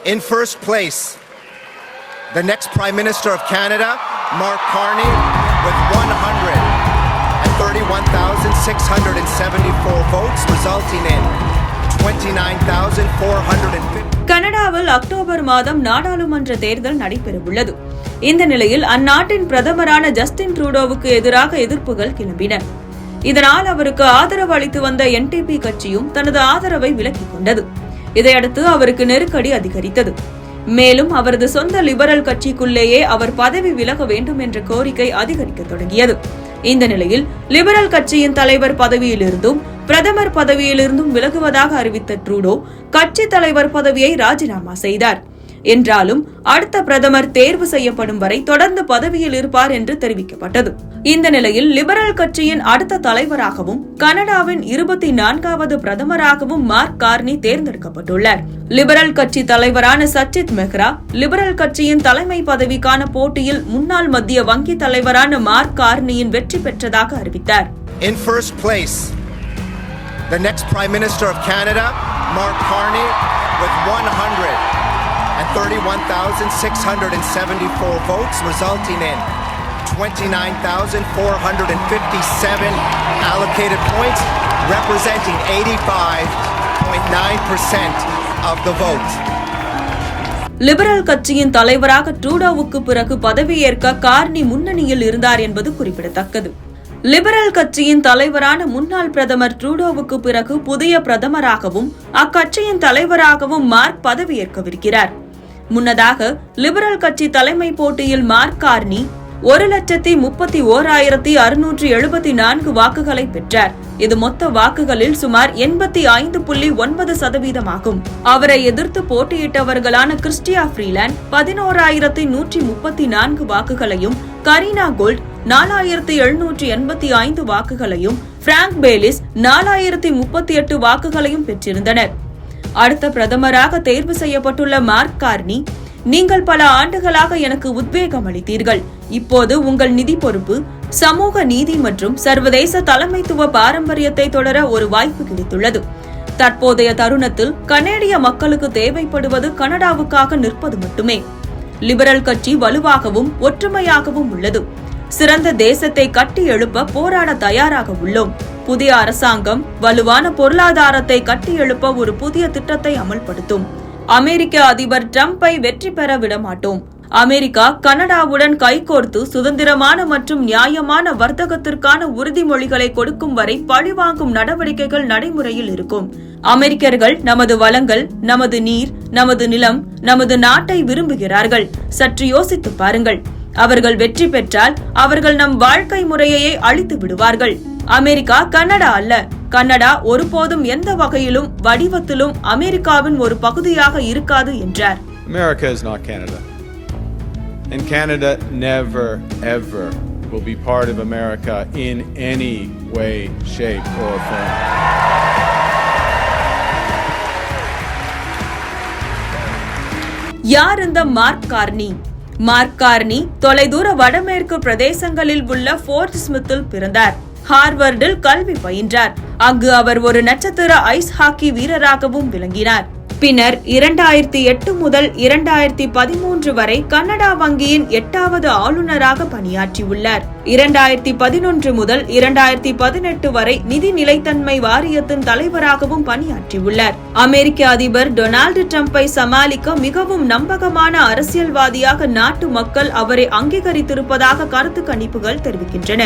In first place, the next Prime Minister of Canada, Mark Carney, with 131,674 votes, resulting in 29,450. கனடாவில் October மாதம் நாடாளுமன்ற தேர்தல் நடைபெறவுள்ளது. இந்த நிலையில் அந்நாட்டின் பிரதமரான ஜஸ்டின் ட்ரூடோவுக்கு எதிராக எதிர்ப்புகள் கிளம்பின. இதனால் அவருக்கு ஆதரவு அளித்து வந்த NTP கட்சியும் தனது ஆதரவை விலக்கிக் கொண்டது. இதையடுத்து அவருக்கு நெருக்கடி அதிகரித்தது. மேலும் அவரது சொந்த லிபரல் கட்சிக்குள்ளேயே அவர் பதவி விலக வேண்டும் என்ற கோரிக்கை அதிகரிக்க தொடங்கியது. இந்த நிலையில் லிபரல் கட்சியின் தலைவர் பதவியிலிருந்தும் பிரதமர் பதவியிலிருந்தும் விலகுவதாக அறிவித்த ட்ரூடோ கட்சி தலைவர் பதவியை ராஜினாமா செய்தார். என்றாலும் அடுத்த பிரதமர் தேர்வு செய்யப்படும் வரை தொடர்ந்து பதவியில் இருப்பார் என்று தெரிவிக்கப்பட்டது. இந்த நிலையில் லிபரல் கட்சியின் அடுத்த தலைவராகவும் கனடாவின் 24வது பிரதமராகவும் மார்க் கார்னி தேர்ந்தெடுக்கப்பட்டுள்ளார். லிபரல் கட்சி தலைவரான சச்சித் மெஹ்ரா லிபரல் கட்சியின் தலைமை பதவிக்கான போட்டியில் முன்னாள் மத்திய வங்கி தலைவரான மார்க் கார்னியின் வெற்றி பெற்றதாக அறிவித்தார். In first place, the next Prime Minister of Canada, Mark Carney, with 131,674 votes, resulting in 29,457 allocated points, representing 85.9% of the vote. Liberal கட்சியின் தலைவராக ட்ரூடோவுக்கு பிறகு பதவியேற்க கார்னி முன்னணியில் இருந்தார் என்பது குறிப்பிடத்தக்கது. லிபரல் கட்சியின் தலைவரான முன்னாள் பிரதமர் ட்ரூடோவுக்கு பிறகு புதிய பிரதமராகவும் அக்கட்சியின் தலைவராகவும் மார்க் பதவியேற்கவிருக்கிறார். முன்னதாக லிபரல் கட்சி தலைமை போட்டியில் மார்க் கார்னி 1,31,674 வாக்குகளை பெற்றார். இது மொத்த வாக்குகளில் சுமார் 85.9% ஆகும். அவரை எதிர்த்து போட்டியிட்டவர்களான கிறிஸ்டியா ஃப்ரீலாண்ட் 11,134 வாக்குகளையும், கரீனா கோல்ட் 4,785 வாக்குகளையும், பிராங்க் பேலிஸ் 4,038 வாக்குகளையும் பெற்றிருந்தனர். அடுத்த பிரதமராக தேர்வு செய்யப்பட்டுள்ள மார்க் கார்னி, நீங்கள் பல ஆண்டுகளாக எனக்கு உத்வேகம் அளித்தீர்கள். இப்போது உங்கள் நிதி பொறுப்பு, சமூக நீதி மற்றும் சர்வதேச தலைமைத்துவ பாரம்பரியத்தை தொடர ஒரு வாய்ப்பு கிடைத்துள்ளது. தற்போதைய தருணத்தில் கனேடிய மக்களுக்கு தேவைப்படுவது கனடாவுக்காக நிற்பது மட்டுமே. லிபரல் கட்சி வலுவாகவும் ஒற்றுமையாகவும் உள்ளது. சிறந்த தேசத்தை கட்டி எழுப்ப போராட தயாராக உள்ளோம். புதிய அரசாங்கம் வலுவான பொருளாதாரத்தை கட்டி எழுப்ப ஒரு புதிய திட்டத்தை அமல்படுத்தும். அமெரிக்க அதிபர் டிரம்பை வெற்றி பெற விடமாட்டோம். அமெரிக்கா கனடாவுடன் கைகோர்த்து சுதந்திரமான மற்றும் நியாயமான வர்த்தகத்திற்கான உறுதிமொழிகளை கொடுக்கும் வரை பழிவாங்கும் நடவடிக்கைகள் நடைமுறையில் இருக்கும். அமெரிக்கர்கள் நமது வளங்கள், நமது நீர், நமது நிலம், நமது நாட்டை விரும்புகிறார்கள். சற்று யோசித்து பாருங்கள். அவர்கள் வெற்றி பெற்றால் அவர்கள் நம் வாழ்க்கை முறையையே அழித்து விடுவார்கள். அமெரிக்கா கனடா அல்ல. கனடா ஒருபோதும் எந்த வகையிலும் வடிவத்திலும் அமெரிக்காவின் ஒரு பகுதியாக இருக்காது என்றார். America is not Canada. And Canada never ever will be part of America in any way, shape or form. யார் இந்த மார்க் கார்னி? மார்க் கார்னி தொலைதூர வடமேற்கு பிரதேசங்களில் உள்ள ஃபோர்ட் ஸ்மித்தில் பிறந்தார். ஹார்வர்டில் கல்வி பயின்றார். அங்கு அவர் ஒரு நட்சத்திர ஐஸ் ஹாக்கி வீரராகவும் விளங்கினார். பின்னர் 2008 முதல் 2013 வரை கனடா வங்கியின் 8வது ஆளுநராக பணியாற்றியுள்ளார். 2011 முதல் 2018 வரை நிதி நிலைத்தன்மை வாரியத்தின் தலைவராகவும் பணியாற்றியுள்ளார். அமெரிக்க அதிபர் டொனால்டு டிரம்பை சமாளிக்க மிகவும் நம்பகமான அரசியல்வாதியாக நாட்டு மக்கள் அவரை அங்கீகரித்திருப்பதாக கருத்து கணிப்புகள் தெரிவிக்கின்றன.